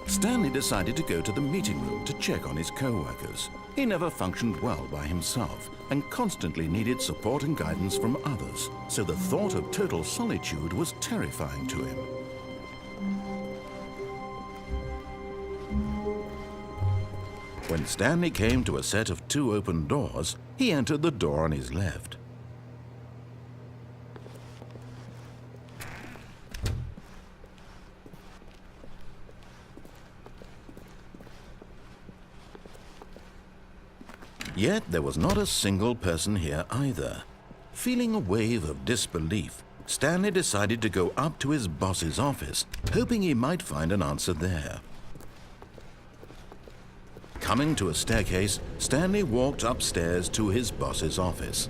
Stanley decided to go to the meeting room to check on his co-workers. He never functioned well by himself and constantly needed support and guidance from others, so the thought of total solitude was terrifying to him. When Stanley came to a set of 2 open doors, he entered the door on his left. Yet there was not a single person here either. Feeling a wave of disbelief, Stanley decided to go up to his boss's office, hoping he might find an answer there. Coming to a staircase, Stanley walked upstairs to his boss's office.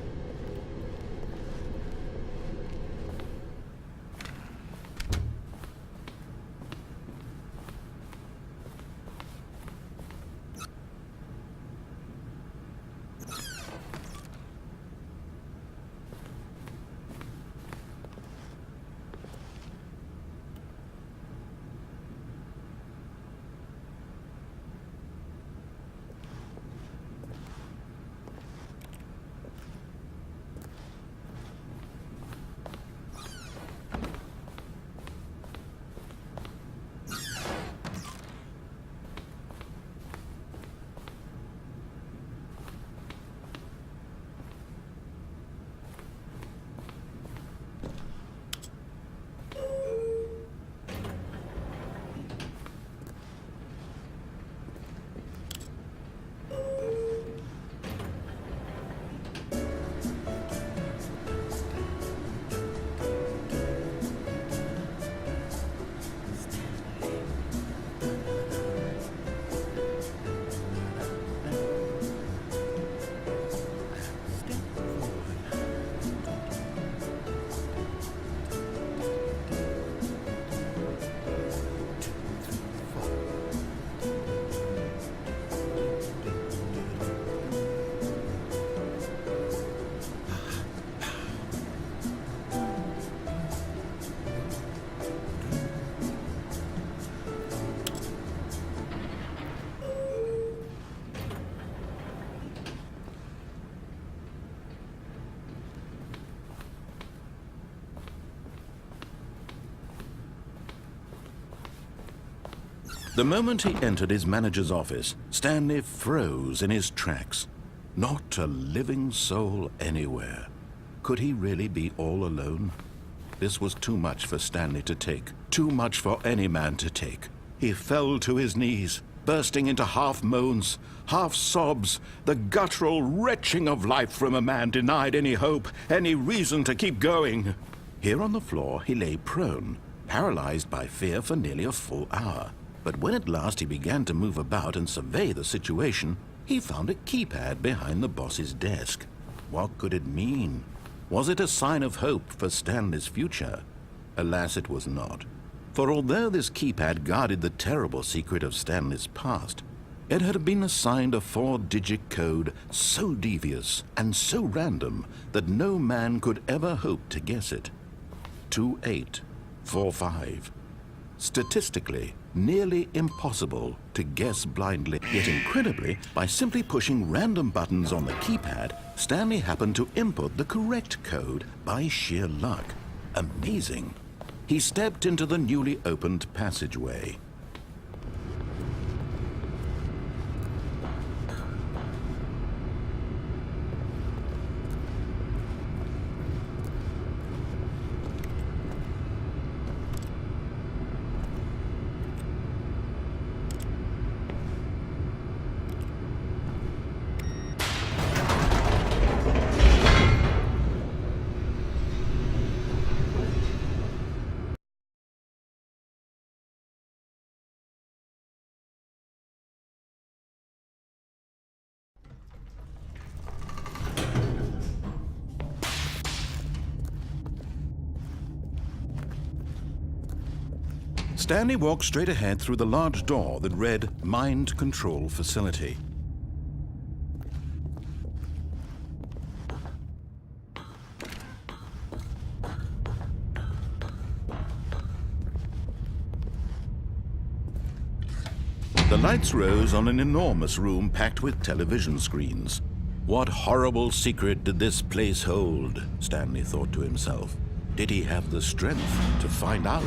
The moment he entered his manager's office, Stanley froze in his tracks. Not a living soul anywhere. Could he really be all alone? This was too much for Stanley to take, too much for any man to take. He fell to his knees, bursting into half moans, half sobs, the guttural retching of life from a man denied any hope, any reason to keep going. Here on the floor, he lay prone, paralyzed by fear for nearly a full hour. But when at last he began to move about and survey the situation, he found a keypad behind the boss's desk. What could it mean? Was it a sign of hope for Stanley's future? Alas, it was not. For although this keypad guarded the terrible secret of Stanley's past, it had been assigned a 4-digit code so devious and so random that no man could ever hope to guess it. 2845. Statistically, nearly impossible to guess blindly. Yet incredibly, by simply pushing random buttons on the keypad, Stanley happened to input the correct code by sheer luck. Amazing. He stepped into the newly opened passageway. Stanley walked straight ahead through the large door that read Mind Control Facility. The lights rose on an enormous room packed with television screens. What horrible secret did this place hold? Stanley thought to himself. Did he have the strength to find out?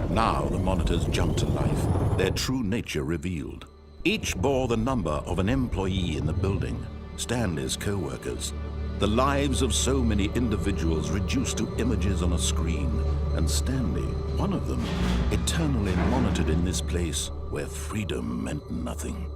Now the monitors jumped to life, their true nature revealed. Each bore the number of an employee in the building, Stanley's co-workers. The lives of so many individuals reduced to images on a screen, and Stanley, one of them, eternally monitored in this place where freedom meant nothing.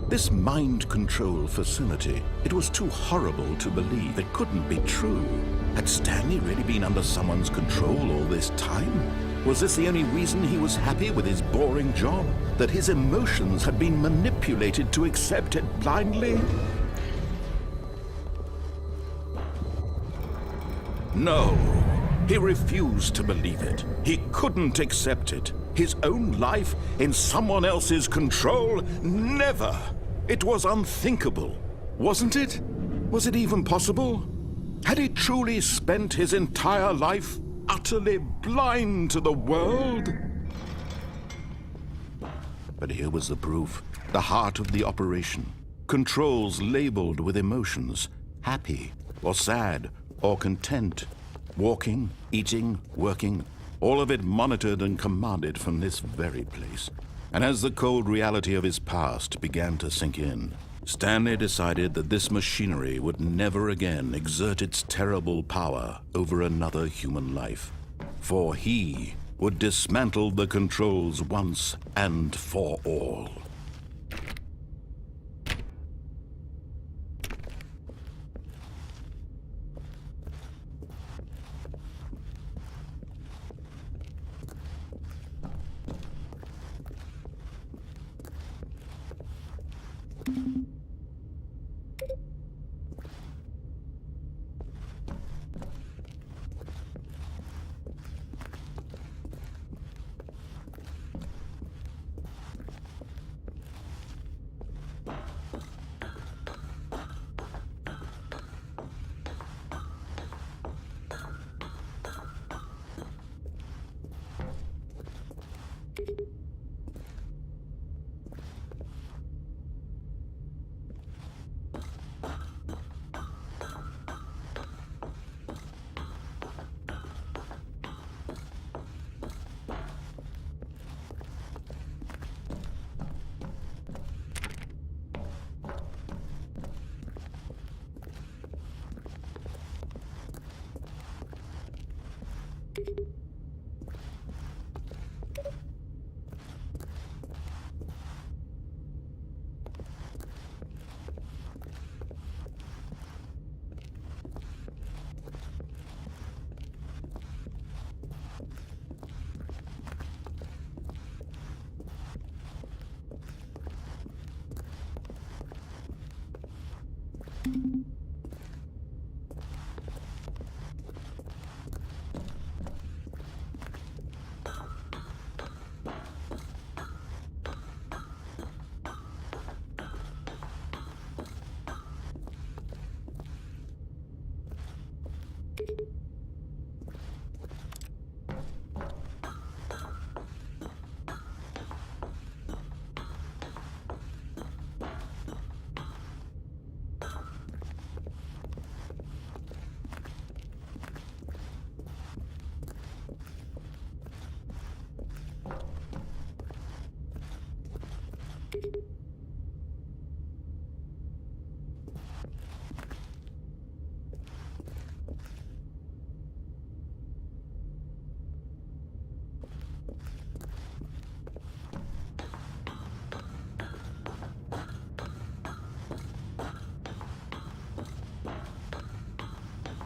This mind control facility, it was too horrible to believe. It couldn't be true. Had Stanley really been under someone's control all this time? Was this the only reason he was happy with his boring job? That his emotions had been manipulated to accept it blindly? No, he refused to believe it. He couldn't accept it. His own life in someone else's control? Never! It was unthinkable, wasn't it? Was it even possible? Had he truly spent his entire life utterly blind to the world? But here was the proof, the heart of the operation. Controls labeled with emotions, happy or sad or content. Walking, eating, working, all of it monitored and commanded from this very place. And as the cold reality of his past began to sink in, Stanley decided that this machinery would never again exert its terrible power over another human life. For he would dismantle the controls once and for all.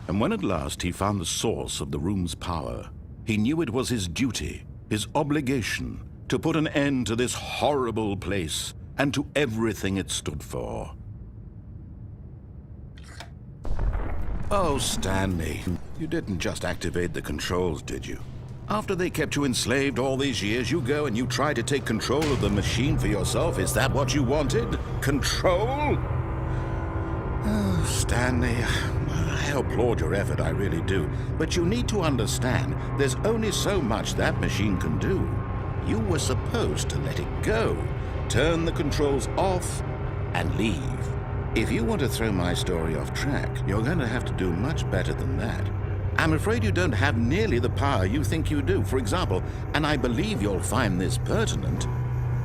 And when at last he found the source of the room's power, he knew it was his duty, his obligation, to put an end to this horrible place and to everything it stood for. Oh, Stanley, you didn't just activate the controls, did you? After they kept you enslaved all these years, you go and you try to take control of the machine for yourself. Is that what you wanted? Control? Oh, Stanley, I applaud your effort, I really do. But you need to understand, there's only so much that machine can do. You were supposed to let it go, turn the controls off, and leave. If you want to throw my story off track, you're going to have to do much better than that. I'm afraid you don't have nearly the power you think you do. For example, and I believe you'll find this pertinent,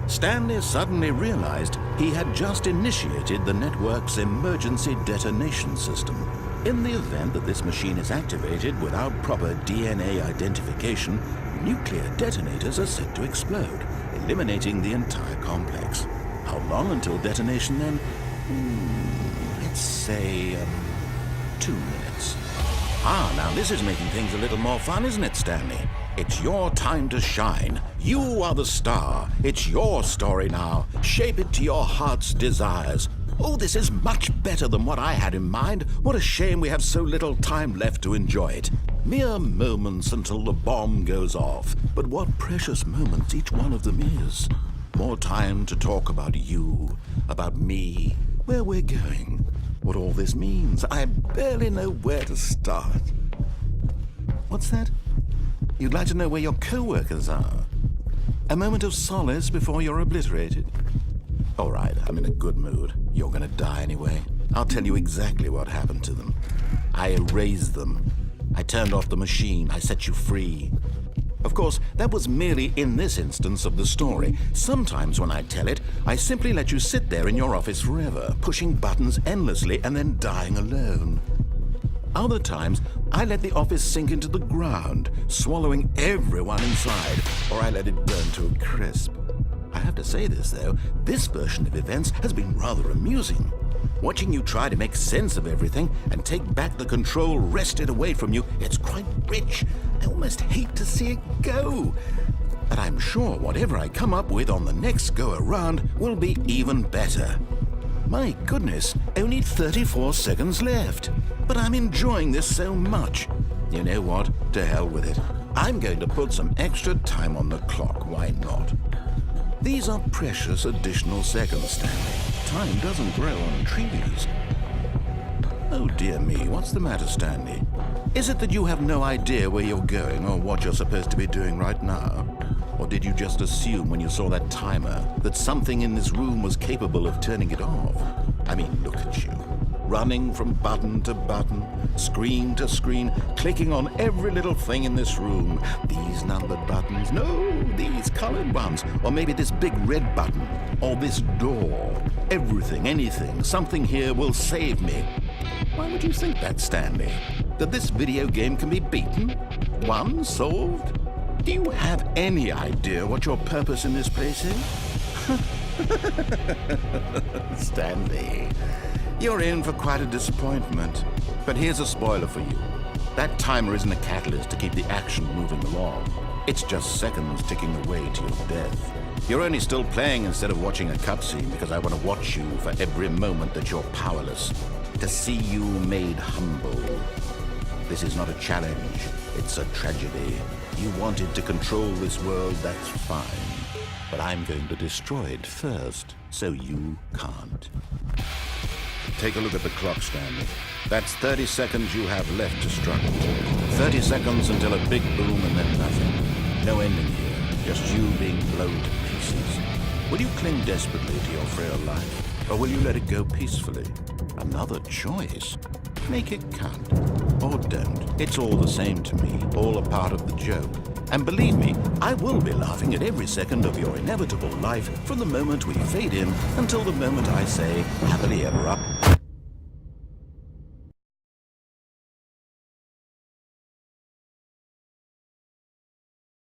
Stanley suddenly realized he had just initiated the network's emergency detonation system. In the event that this machine is activated without proper DNA identification, nuclear detonators are set to explode, eliminating the entire complex. How long until detonation then? Let's say 2 minutes. Now this is making things a little more fun, isn't it, Stanley? It's your time to shine. You are the star. It's your story now. Shape it to your heart's desires. Oh, this is much better than what I had in mind. What a shame we have so little time left to enjoy it. Mere moments until the bomb goes off. But what precious moments each one of them is. More time to talk about you, about me, where we're going, what all this means. I barely know where to start. What's that? You'd like to know where your co-workers are? A moment of solace before you're obliterated? All right, I'm in a good mood. You're gonna die anyway. I'll tell you exactly what happened to them. I erased them. I turned off the machine. I set you free. Of course, that was merely in this instance of the story. Sometimes when I tell it, I simply let you sit there in your office forever, pushing buttons endlessly and then dying alone. Other times, I let the office sink into the ground, swallowing everyone inside, or I let it burn to a crisp. I have to say this, though, this version of events has been rather amusing. Watching you try to make sense of everything and take back the control wrested away from you, it's quite rich. I almost hate to see it go. But I'm sure whatever I come up with on the next go-around will be even better. My goodness, only 34 seconds left. But I'm enjoying this so much. You know what? To hell with it. I'm going to put some extra time on the clock. Why not? These are precious additional seconds, Stanley. Time doesn't grow on trees. Oh dear me, what's the matter, Stanley? Is it that you have no idea where you're going or what you're supposed to be doing right now? Or did you just assume when you saw that timer that something in this room was capable of turning it off? I mean, look at you. Running from button to button, screen to screen, clicking on every little thing in this room. These numbered buttons, no, these colored ones. Or maybe this big red button, or this door. Everything, anything, something here will save me. Why would you think that, Stanley? That this video game can be beaten? Won? Solved? Do you have any idea what your purpose in this place is? Stanley, you're in for quite a disappointment. But here's a spoiler for you. That timer isn't a catalyst to keep the action moving along. It's just seconds ticking away to your death. You're only still playing instead of watching a cutscene because I want to watch you for every moment that you're powerless. To see you made humble. This is not a challenge. It's a tragedy. You wanted to control this world, that's fine. But I'm going to destroy it first, so you can't. Take a look at the clock, Stanley. That's 30 seconds you have left to struggle. 30 seconds until a big boom and then nothing. No ending here, just you being blown to pieces. Will you cling desperately to your frail life, or will you let it go peacefully? Another choice. Make it count. Or don't. It's all the same to me, all a part of the joke. And believe me, I will be laughing at every second of your inevitable life from the moment we fade in until the moment I say, happily ever after.